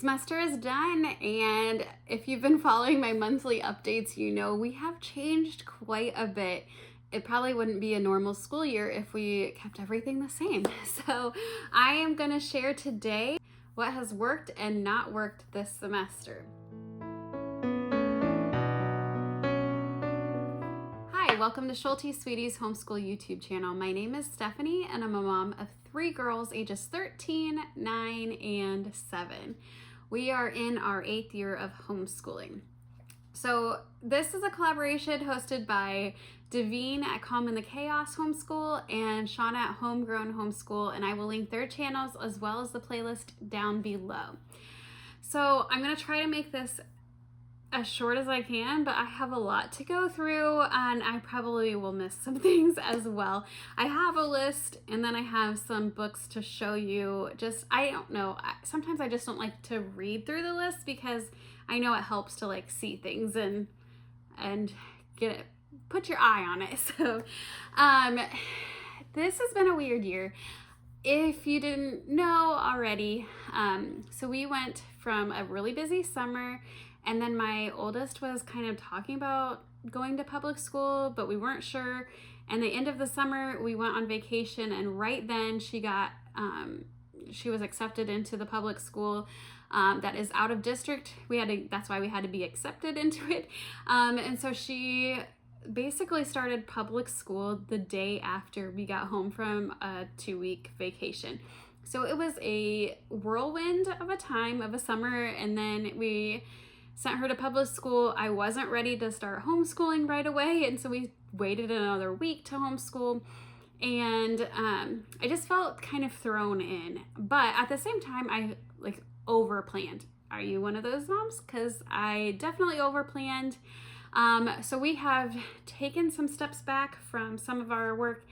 Semester is done, and if you've been following my monthly updates, you know we have changed quite a bit. It probably wouldn't be a normal school year if we kept everything the same. So I am going to share today what has worked and not worked this semester. Hi, welcome to Schulte Sweetie's Homeschool YouTube channel. My name is Stephanie, and I'm a mom of 3 girls ages 13, 9, and 7. We are in our 8th year of homeschooling. So this is a collaboration hosted by Devine at Calm in the Chaos Homeschool and Shauna at Homegrown Homeschool, and I will link their channels as well as the playlist down below. So I'm going to try to make this as short as I can, but I have a lot to go through and I probably will miss some things as well. I have a list and then I have some books to show you. I don't know, sometimes I just don't like to read through the list because I know it helps to like see things and get it, put your eye on it. So this has been a weird year. If you didn't know already, so we went from a really busy summer, and then my oldest was kind of talking about going to public school, but we weren't sure. And the end of the summer, we went on vacation, and right then she was accepted into the public school that is out of district. That's why we had to be accepted into it. And so she basically started public school the day after we got home from a 2-week vacation. So it was a whirlwind of a time of a summer, and then we sent her to public school. I wasn't ready to start homeschooling right away, and so we waited another week to homeschool, and I just felt kind of thrown in. But at the same time, I over-planned. Are you one of those moms? Because I definitely over-planned. So we have taken some steps back from some of our work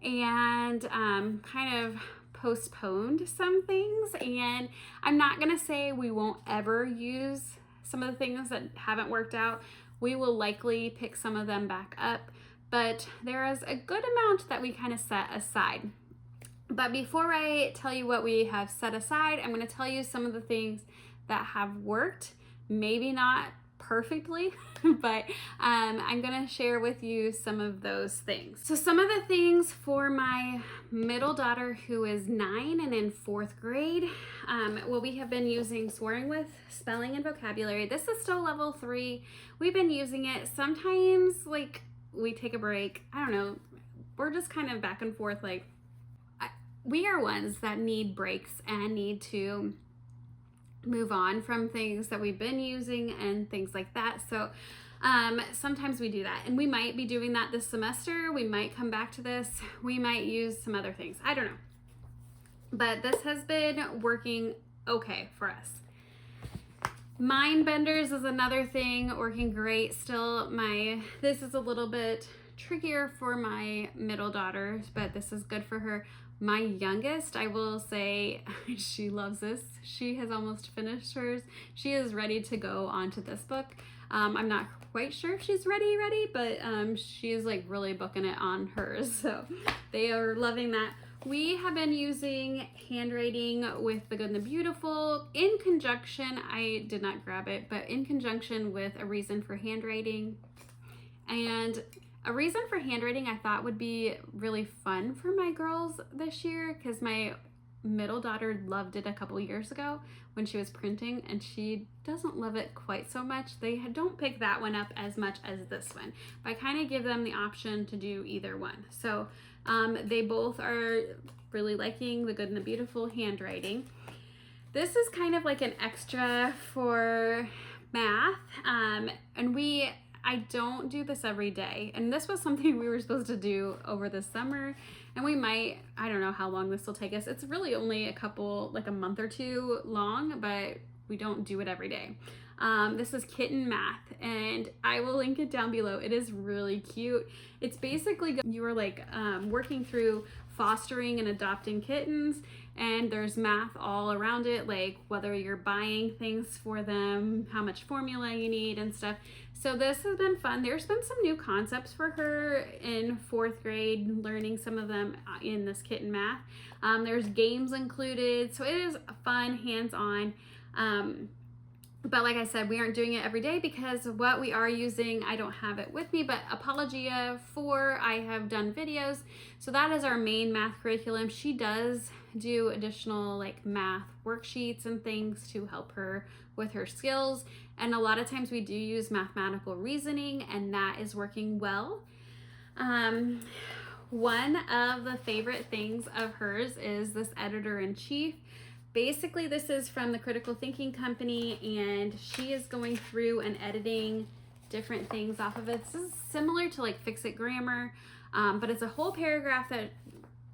and kind of postponed some things, and I'm not gonna say we won't ever use some of the things that haven't worked out. We will likely pick some of them back up, but there is a good amount that we kind of set aside. But before I tell you what we have set aside, I'm going to tell you some of the things that have worked, maybe not perfectly, but I'm going to share with you some of those things. So some of the things for my middle daughter, who is 9 and in 4th grade, we have been using Swearing with Spelling and Vocabulary. This is still level 3. We've been using it. Sometimes we take a break. I don't know. We're just kind of back and forth. We are ones that need breaks and need to move on from things that we've been using and things like that. So sometimes we do that, and we might be doing that this semester. We might come back to this. We might use some other things. I don't know. But this has been working okay for us. Mind benders is another thing, working great. Still, this is a little bit trickier for my middle daughter, but this is good for her. My youngest, I will say, she loves this. She has almost finished hers. She is ready to go on to this book. I'm not quite sure if she's ready, but she is really booking it on hers. So they are loving that. We have been using handwriting with The Good and the Beautiful in conjunction, I did not grab it, but in conjunction with A Reason for Handwriting. And A Reason for Handwriting I thought would be really fun for my girls this year, because my middle daughter loved it a couple years ago when she was printing, and she doesn't love it quite so much. They don't pick that one up as much as this one, but I kind of give them the option to do either one. So they both are really liking The Good and the Beautiful handwriting. This is kind of like an extra for math, and I don't do this every day, and this was something we were supposed to do over the summer, and I don't know how long this will take us. It's really only a month or 2 long, but we don't do it every day. This is Kitten Math, and I will link it down below. It is really cute. It's basically, you are working through fostering and adopting kittens, and there's math all around it, like whether you're buying things for them, how much formula you need and stuff. So this has been fun. There's been some new concepts for her in 4th grade, learning some of them in this kitten math. There's games included, so it is fun, hands-on. But like I said, we aren't doing it every day because what we are using, I don't have it with me, but Apologia 4, I have done videos. So that is our main math curriculum. She does do additional like math worksheets and things to help her with her skills. And a lot of times we do use mathematical reasoning, and that is working well. One of the favorite things of hers is this editor-in-chief. Basically, this is from the Critical Thinking Company, and she is going through and editing different things off of it. This is similar to like Fix-It Grammar, but it's a whole paragraph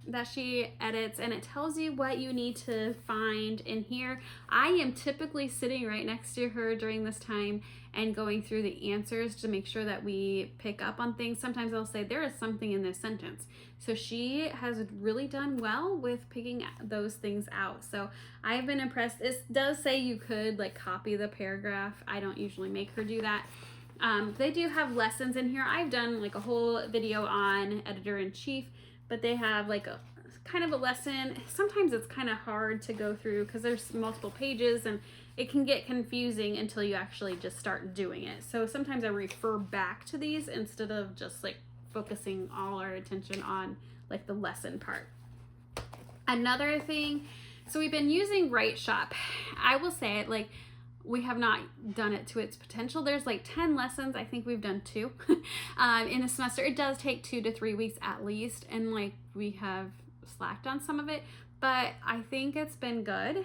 that she edits, and it tells you what you need to find in here. I am typically sitting right next to her during this time and going through the answers to make sure that we pick up on things. Sometimes I'll say there is something in this sentence. So she has really done well with picking those things out. So I've been impressed. It does say you could like copy the paragraph. I don't usually make her do that. They do have lessons in here. I've done like a whole video on editor-in-chief, but they have like a kind of a lesson. Sometimes it's kind of hard to go through because there's multiple pages and it can get confusing until you actually just start doing it. So sometimes I refer back to these instead of just like focusing all our attention on like the lesson part. Another thing, so we've been using Write Shop. I will say it, like, we have not done it to its potential. There's like 10 lessons. I think we've done 2 in a semester. It does take 2 to 3 weeks at least, and like we have slacked on some of it, but I think it's been good.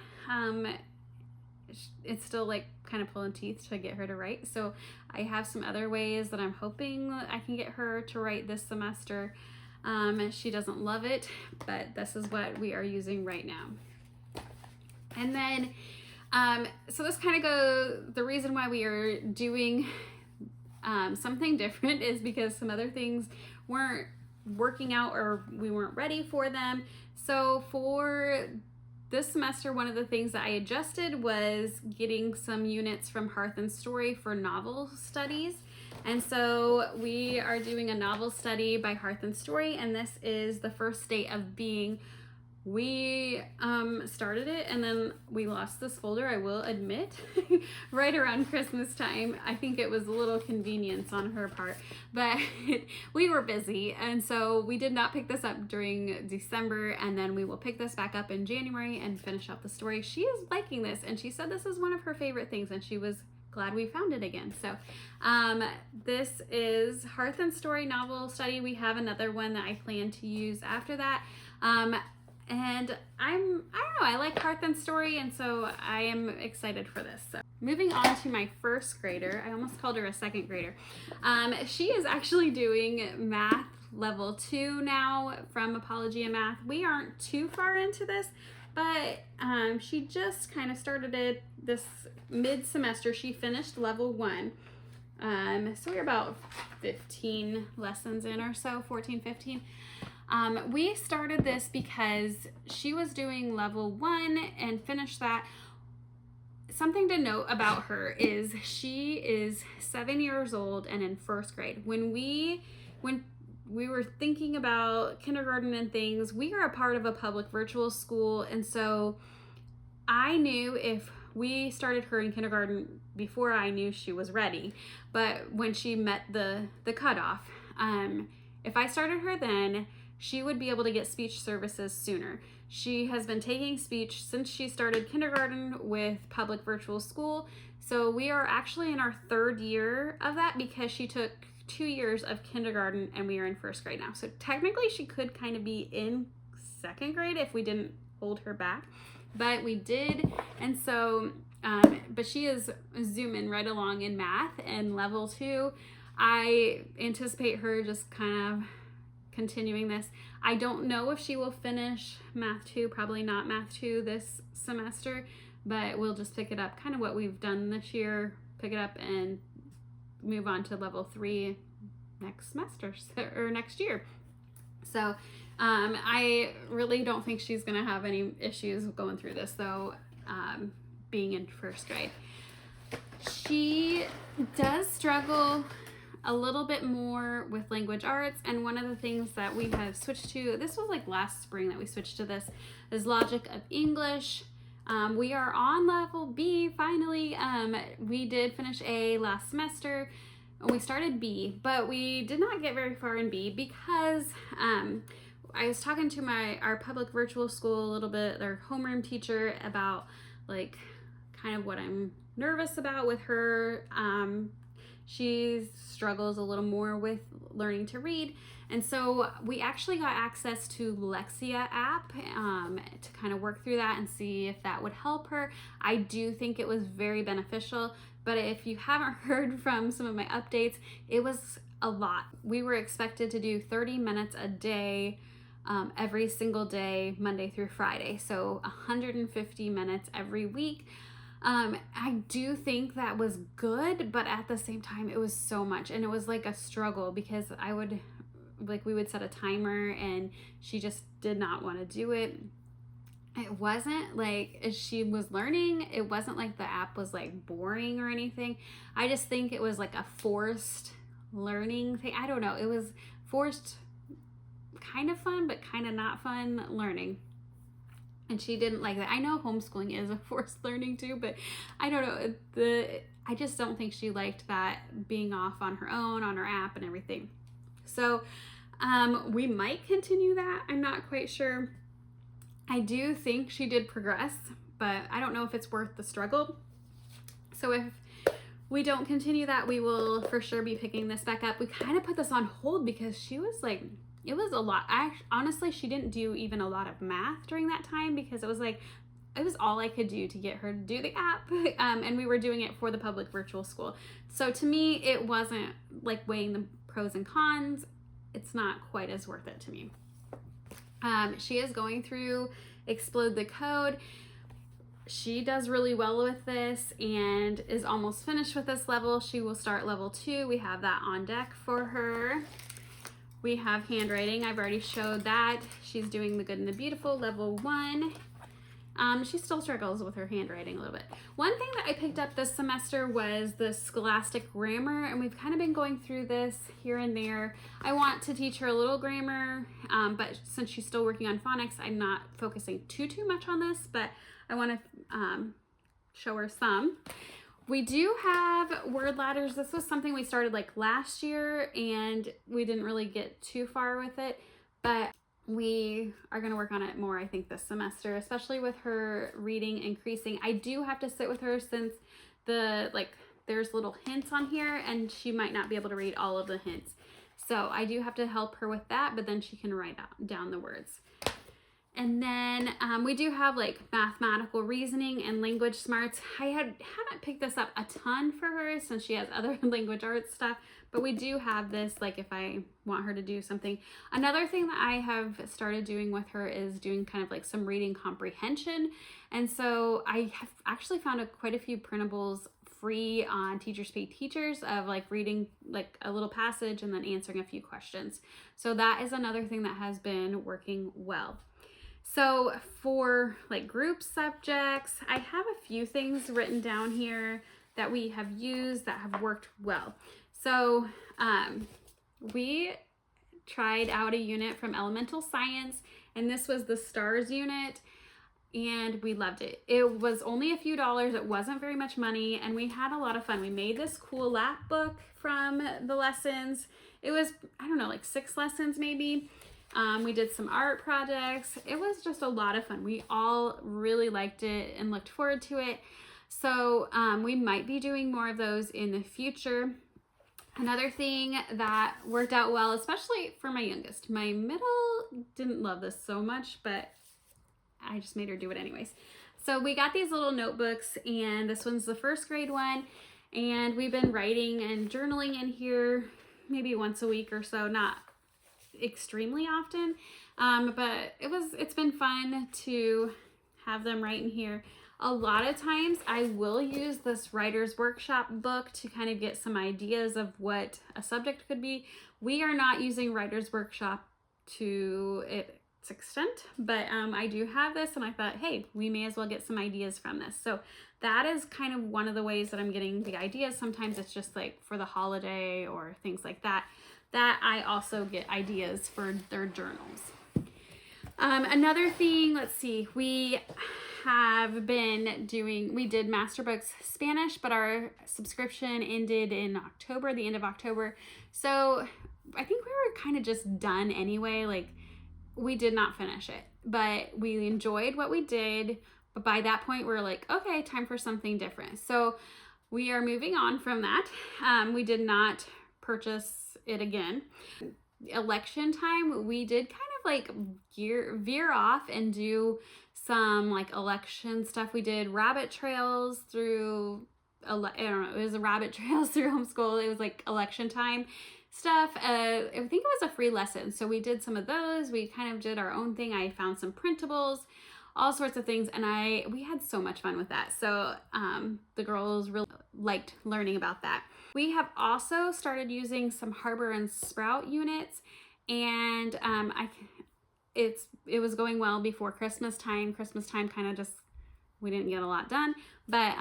It's still like kind of pulling teeth to get her to write. So I have some other ways that I'm hoping that I can get her to write this semester. She doesn't love it, but this is what we are using right now. And then, so this kind of goes, the reason why we are doing something different is because some other things weren't working out or we weren't ready for them. So for this semester, one of the things that I adjusted was getting some units from Hearth and Story for novel studies. And so we are doing a novel study by Hearth and Story, and this is The First State of Being. We started it and then we lost this folder, I will admit, right around Christmas time. I think it was a little convenience on her part, but we were busy, and so we did not pick this up during December, and then we will pick this back up in January and finish up the story. She is liking this, and she said this is one of her favorite things, and she was glad we found it again. So this is Hearth and Story novel study. We have another one that I plan to use after that. And I don't know, I like Hearth and Story, and so I am excited for this. So moving on to my first grader, I almost called her a second grader. She is actually doing math level 2 now from Apologia Math. We aren't too far into this, but she just kind of started it this mid-semester. She finished level 1. So we're about 15 lessons in or so, 14, 15. We started this because she was doing level 1 and finished that. Something to note about her is she is 7 years old and in first grade. When we were thinking about kindergarten and things, we are a part of a public virtual school, and so I knew if we started her in kindergarten before I knew she was ready, but when she met the cutoff, if I started her then, she would be able to get speech services sooner. She has been taking speech since she started kindergarten with public virtual school. So we are actually in our 3rd year of that because she took 2 years of kindergarten and we are in first grade now. So technically she could kind of be in 2nd grade if we didn't hold her back, but we did. And so, but she is zooming right along in math and level 2. I anticipate her just kind of continuing this. I don't know if she will finish Math 2, probably not Math 2 this semester, but we'll just pick it up, kind of what we've done this year, pick it up and move on to level 3 next semester or next year. So I really don't think she's gonna have any issues going through this though, being in first grade. She does struggle a little bit more with language arts, and one of the things that we have switched to, this was like last spring that we switched to this, is logic of English. We are on level B finally. We did finish A last semester. We started B, but we did not get very far in B because I was talking to our public virtual school a little bit, their homeroom teacher, about like kind of what I'm nervous about with her. She struggles a little more with learning to read. And so we actually got access to Lexia app to kind of work through that and see if that would help her. I do think it was very beneficial, but if you haven't heard from some of my updates, it was a lot. We were expected to do 30 minutes a day, every single day, Monday through Friday. So 150 minutes every week. I do think that was good, but at the same time, it was so much, and it was like a struggle because we would set a timer and she just did not want to do it. It wasn't like, as she was learning, it wasn't like the app was like boring or anything. I just think it was like a forced learning thing. I don't know. It was forced, kind of fun, but kind of not fun learning. And she didn't like that. I know homeschooling is a forced learning too, but I don't know. I just don't think she liked that being off on her own, on her app and everything. So we might continue that. I'm not quite sure. I do think she did progress, but I don't know if it's worth the struggle. So if we don't continue that, we will for sure be picking this back up. We kind of put this on hold because she was like, it was a lot. Honestly, she didn't do even a lot of math during that time because it was all I could do to get her to do the app. And we were doing it for the public virtual school. So to me, it wasn't like weighing the pros and cons. It's not quite as worth it to me. She is going through Explode the Code. She does really well with this and is almost finished with this level. She will start level 2. We have that on deck for her. We have handwriting. I've already showed that. She's doing the Good and the Beautiful, level 1. She still struggles with her handwriting a little bit. One thing that I picked up this semester was the Scholastic Grammar, and we've kind of been going through this here and there. I want to teach her a little grammar, but since she's still working on phonics, I'm not focusing too much on this, but I want to show her some. We do have word ladders. This was something we started like last year and we didn't really get too far with it, but we are going to work on it more, I think, this semester, especially with her reading increasing. I do have to sit with her since there's little hints on here and she might not be able to read all of the hints. So I do have to help her with that, but then she can write down the words. And then we do have like mathematical reasoning and language smarts. I haven't picked this up a ton for her since she has other language arts stuff, but we do have this like if I want her to do something. Another thing that I have started doing with her is doing kind of like some reading comprehension. And so I have actually found quite a few printables free on Teachers Pay Teachers of like reading like a little passage and then answering a few questions. So that is another thing that has been working well. So for like group subjects, I have a few things written down here that we have used that have worked well. So we tried out a unit from Elemental Science, and this was the STARS unit, and we loved it. It was only a few dollars. It wasn't very much money, and we had a lot of fun. We made this cool lap book from the lessons. It was, I don't know, like 6 lessons maybe. We did some art projects. It was just a lot of fun. We all really liked it and looked forward to it. So we might be doing more of those in the future. Another thing that worked out well, especially for my youngest. My middle didn't love this so much, but I just made her do it anyways. So we got these little notebooks, and this one's the first grade one. And we've been writing and journaling in here maybe once a week or so, not extremely often, but it's been fun to have them write in here. A lot of times I will use this writer's workshop book to kind of get some ideas of what a subject could be. We are not using writer's workshop to its extent, but I do have this, and I thought, hey, we may as well get some ideas from this. So that is kind of one of the ways that I'm getting the ideas. Sometimes it's just like for the holiday or things like that, that I also get ideas for their journals. Another thing, let's see, we did Masterbooks Spanish, but our subscription ended in October, the end of October. So I think we were kind of just done anyway. Like, we did not finish it, but we enjoyed what we did. But by that point, we were like, okay, time for something different. So we are moving on from that. We did not purchase it again. Election time, we did kind of like veer off and do some like election stuff. We did rabbit trails through, I don't know, it was a rabbit trails through homeschool. It was like election time stuff. I think it was a free lesson. So we did some of those. We kind of did our own thing. I found some printables, all sorts of things. And we had so much fun with that. So the girls really liked learning about that. We have also started using some Harbor and Sprout units, and it was going well before Christmas time. Christmas time kind of just, we didn't get a lot done, but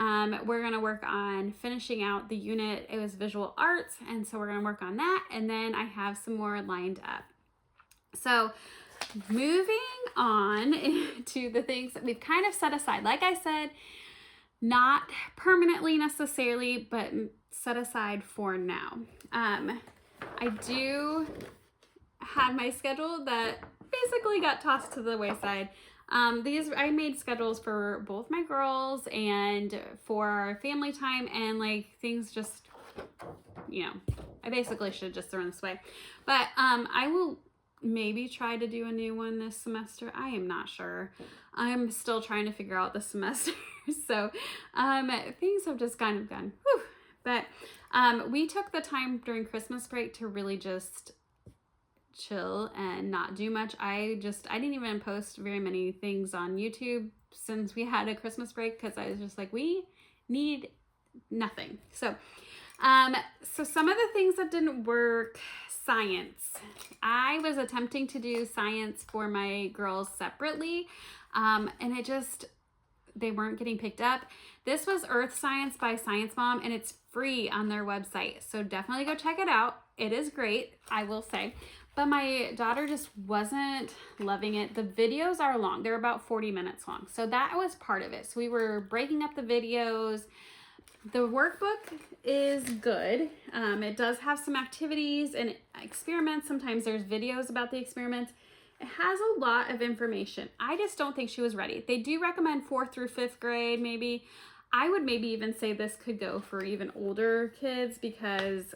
we're going to work on finishing out the unit. It was visual arts, and so we're going to work on that, and then I have some more lined up. So moving on to the things that we've kind of set aside. Like I said, not permanently necessarily, but set aside for now. I do have my schedule that basically got tossed to the wayside. I made schedules for both my girls and for our family time, and like things just, I basically should have just thrown this away. But I will maybe try to do a new one this semester. I am not sure. I'm still trying to figure out the semester. So things have just kind of gone, whew. But we took the time during Christmas break to really just chill and not do much. I didn't even post very many things on YouTube since we had a Christmas break, because I was just like, we need nothing. So some of the things that didn't work, science. I was attempting to do science for my girls separately, and they weren't getting picked up. This was Earth Science by Science Mom, and it's free on their website. So definitely go check it out. It is great, I will say. But my daughter just wasn't loving it. The videos are long. They're about 40 minutes long. So that was part of it. So we were breaking up the videos. The workbook is good. It does have some activities and experiments. Sometimes there's videos about the experiments. It has a lot of information. I just don't think she was ready. They do recommend 4th through 5th grade, maybe. I would maybe even say this could go for even older kids, because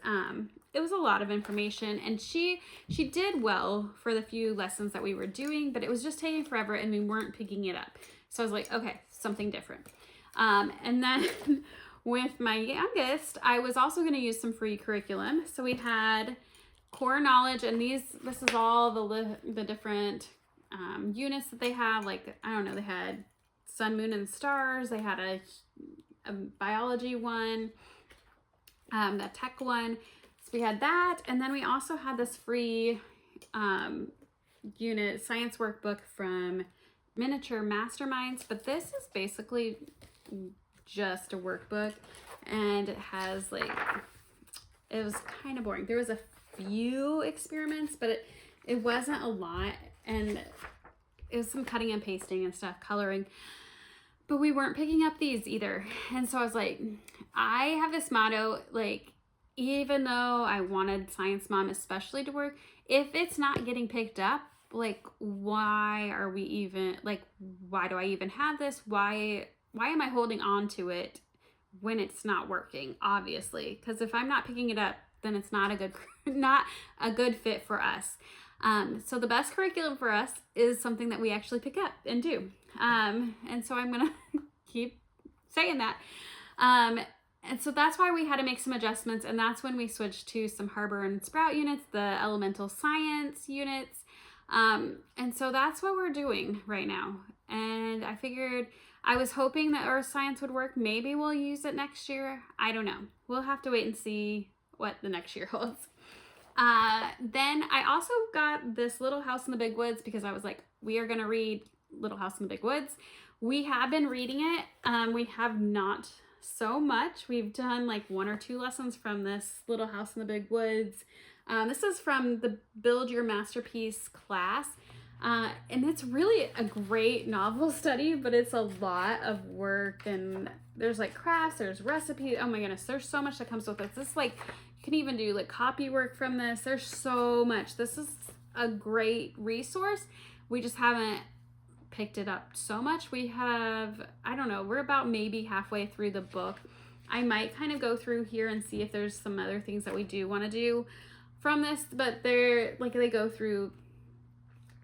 it was a lot of information, and she did well for the few lessons that we were doing, but it was just taking forever and we weren't picking it up. So I was like, okay, something different. And then with my youngest, I was also going to use some free curriculum. So we had core knowledge, and this is all the different units that they have. Like, I don't know, they had sun, moon, and stars. They had a biology one, a tech one. So we had that, and then we also had this free unit science workbook from Miniature Masterminds. But this is basically just a workbook, and it has it was kind of boring. There was a few experiments, but it wasn't a lot, and it was some cutting and pasting and stuff, coloring, but we weren't picking up these either. And so I was like, I have this motto, like, even though I wanted Science Mom especially to work, if it's not getting picked up, like, why do I even have this? Why am I holding on to it when it's not working? Obviously, because if I'm not picking it up, then it's not a good fit for us. So the best curriculum for us is something that we actually pick up and do. And so I'm gonna keep saying that. And so that's why we had to make some adjustments, and that's when we switched to some Harbor and Sprout units, the elemental science units. And so that's what we're doing right now. And I figured, I was hoping that Earth Science would work. Maybe we'll use it next year. I don't know. We'll have to wait and see what the next year holds. Then I also got this Little House in the Big Woods because I was like, we are going to read Little House in the Big Woods. We have been reading it. We have not so much. We've done like 1 or 2 lessons from this Little House in the Big Woods. This is from the Build Your Masterpiece class. And it's really a great novel study, but it's a lot of work, and there's like crafts, there's recipes. Oh my goodness, there's so much that comes with this. This like, you can even do like copy work from this. There's so much. This is a great resource. We just haven't picked it up so much. We have, I don't know, we're about maybe halfway through the book. I might kind of go through here and see if there's some other things that we do want to do from this, but they're like, they go through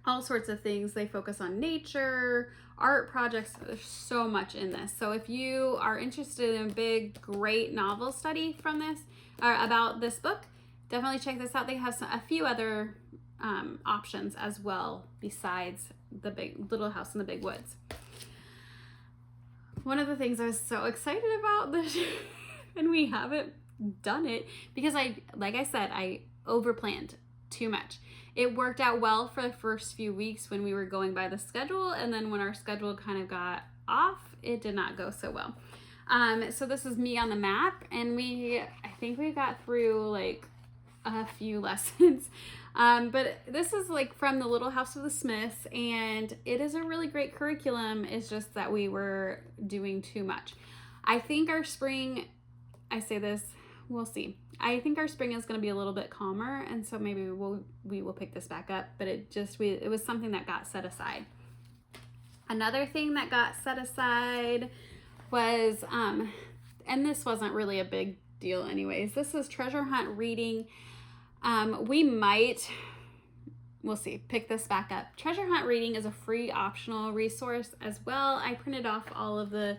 all sorts of things. They focus on nature, art projects. There's so much in this. So if you are interested in a big, great novel study from this, or about this book, definitely check this out. They have a few other options as well besides the Little House in the Big Woods. One of the things I was so excited about this year, and we haven't done it because like I said, I overplanned too much. It worked out well for the first few weeks when we were going by the schedule, and then when our schedule kind of got off, it did not go so well. So this is me on the map, and I think we got through like a few lessons. But this is like from the Little House of the Smiths, and it is a really great curriculum. It's just that we were doing too much. I think our spring, I say this, we'll see. I think our spring is going to be a little bit calmer, and so maybe we will pick this back up, but it was something that got set aside. Another thing that got set aside was, and this wasn't really a big deal anyways, this is treasure hunt reading. We'll see, pick this back up. Treasure hunt reading is a free optional resource as well. I printed off all of the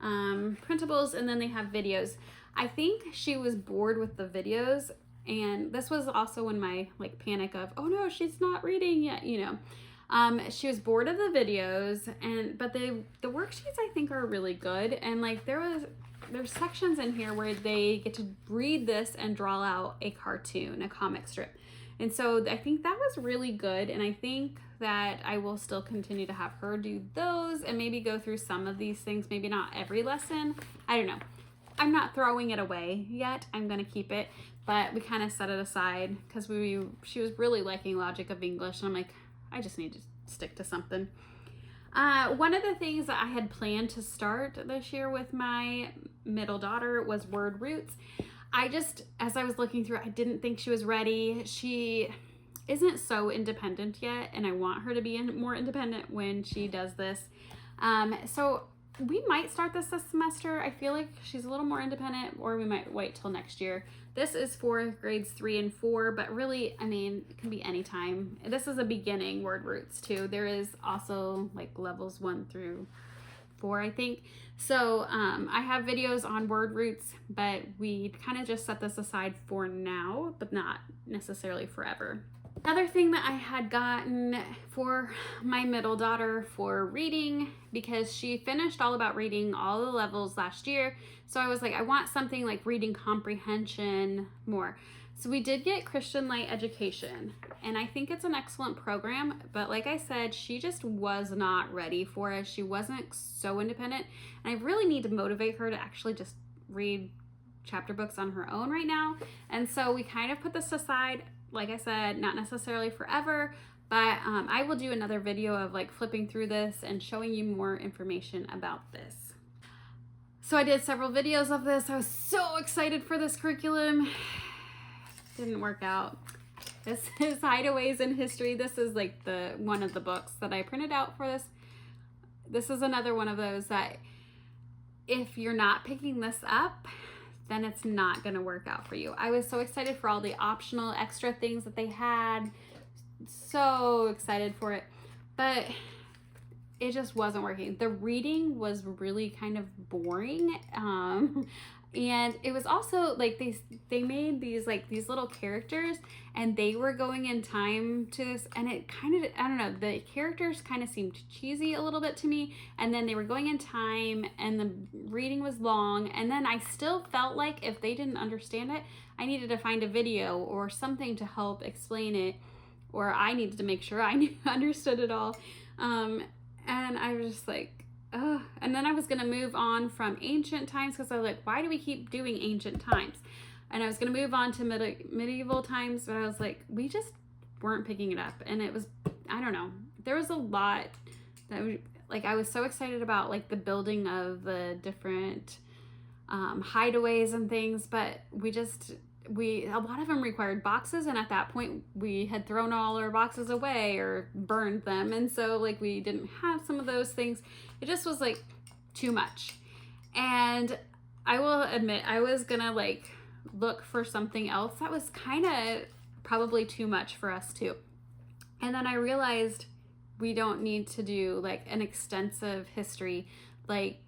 printables, and then they have videos. I think she was bored with the videos, and this was also when my like panic of, oh no, she's not reading yet, you know. She was bored of the videos, but the worksheets I think are really good, and like there's sections in here where they get to read this and draw out a cartoon, a comic strip. And so I think that was really good, and I think that I will still continue to have her do those and maybe go through some of these things, maybe not every lesson. I don't know. I'm not throwing it away yet. I'm going to keep it, but we kind of set it aside because she was really liking Logic of English, and I'm like, I just need to stick to something. One of the things that I had planned to start this year with my middle daughter was word roots. As I was looking through, I didn't think she was ready. She isn't so independent yet, and I want her to be more independent when she does this. So we might start this semester. I feel like she's a little more independent, or we might wait till next year. This is for grades 3 and 4, but really, I mean, it can be any time. This is a beginning word roots too. There is also like levels 1 through 4, I think. So I have videos on word roots, but we kind of just set this aside for now, but not necessarily forever. Another thing that I had gotten for my middle daughter for reading, because she finished All About Reading all the levels last year, so I was like, I want something like reading comprehension more. So we did get Christian Light Education, and I think it's an excellent program, but like I said, she just was not ready for it. She wasn't so independent, and I really need to motivate her to actually just read chapter books on her own right now. And so we kind of put this aside. Like I said, not necessarily forever, but I will do another video of like flipping through this and showing you more information about this. So I did several videos of this. I was so excited for this curriculum. Didn't work out. This is Hideaways in History. This is like one of the books that I printed out for this. This is another one of those that if you're not picking this up, then it's not going to work out for you. I was so excited for all the optional extra things that they had. So excited for it. But it just wasn't working. The reading was really kind of boring. And it was also like they made these like these little characters, and they were going in time to this, and it kind of, I don't know, the characters kind of seemed cheesy a little bit to me, and then they were going in time, and the reading was long, and then I still felt like if they didn't understand it, I needed to find a video or something to help explain it, or I needed to make sure I understood it all. And I was just like, oh. And then I was going to move on from ancient times, because I was like, why do we keep doing ancient times? And I was going to move on to medieval times, but I was like, we just weren't picking it up. And it was, I don't know, there was a lot that like, I was so excited about like the building of the different hideaways and things, but a lot of them required boxes, and at that point we had thrown all our boxes away or burned them, and so like we didn't have some of those things. It just was like too much, and I will admit I was gonna like look for something else that was kind of probably too much for us too, and then I realized we don't need to do like an extensive history. Like,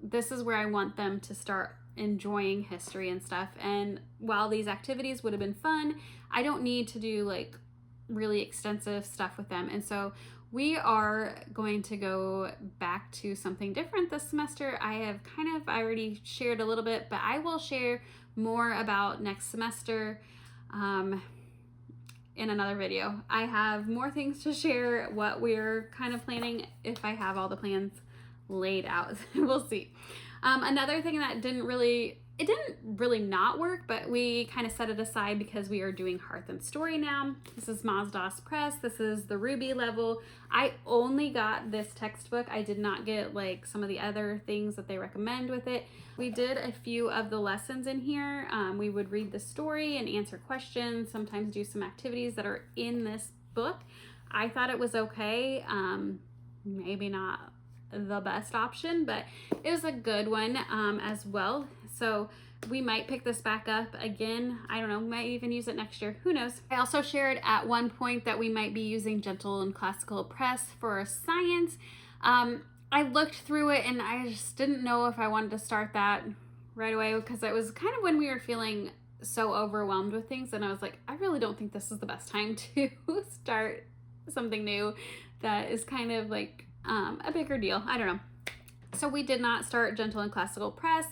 this is where I want them to start enjoying history and stuff. And while these activities would have been fun, I don't need to do like really extensive stuff with them. And so we are going to go back to something different this semester. I have kind of already shared a little bit, but I will share more about next semester in another video. I have more things to share, what we're kind of planning, if I have all the plans laid out. We'll see. Another thing that didn't really not work, but we kind of set it aside because we are doing Hearth and Story now. This is Mazda's Press. This is the Ruby level. I only got this textbook. I did not get like some of the other things that they recommend with it. We did a few of the lessons in here. We would read the story and answer questions, sometimes do some activities that are in this book. I thought it was okay. Maybe not the best option, but it was a good one as well. So we might pick this back up again. I don't know, might even use it next year. Who knows? I also shared at one point that we might be using Gentle and Classical Press for science. I looked through it and I just didn't know if I wanted to start that right away, because it was kind of when we were feeling so overwhelmed with things, and I was like, I really don't think this is the best time to start something new that is kind of like a bigger deal. I don't know. So we did not start Gentle and Classical Press,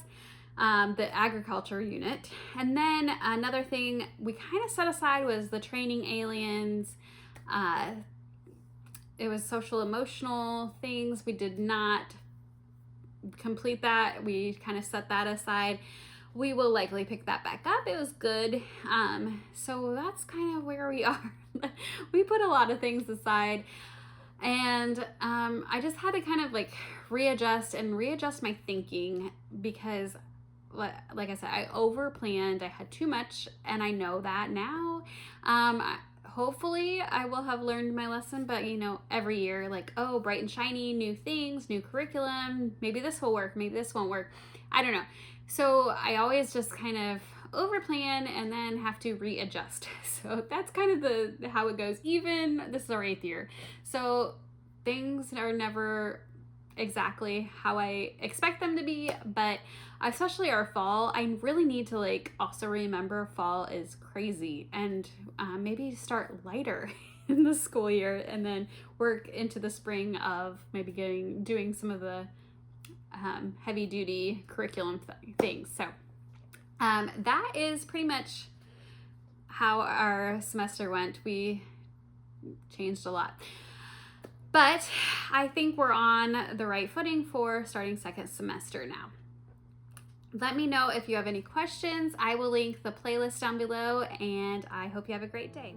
the agriculture unit. And then another thing we kind of set aside was the Training Aliens. It was social emotional things. We did not complete that. We kind of set that aside. We will likely pick that back up. It was good. So that's kind of where we are. We put a lot of things aside. And I just had to kind of like readjust my thinking, because like I said, I overplanned. I had too much, and I know that now. Hopefully I will have learned my lesson, but you know, every year, like, oh, bright and shiny, new things, new curriculum, maybe this will work, maybe this won't work. I don't know. So I always just kind of overplan and then have to readjust. So that's kind of how it goes. Even this is our 8th year. So things are never exactly how I expect them to be, but especially our fall, I really need to like also remember fall is crazy, and maybe start lighter in the school year, and then work into the spring of maybe doing some of the heavy duty curriculum things. So that is pretty much how our semester went. We changed a lot, but I think we're on the right footing for starting second semester now. Let me know if you have any questions. I will link the playlist down below, and I hope you have a great day.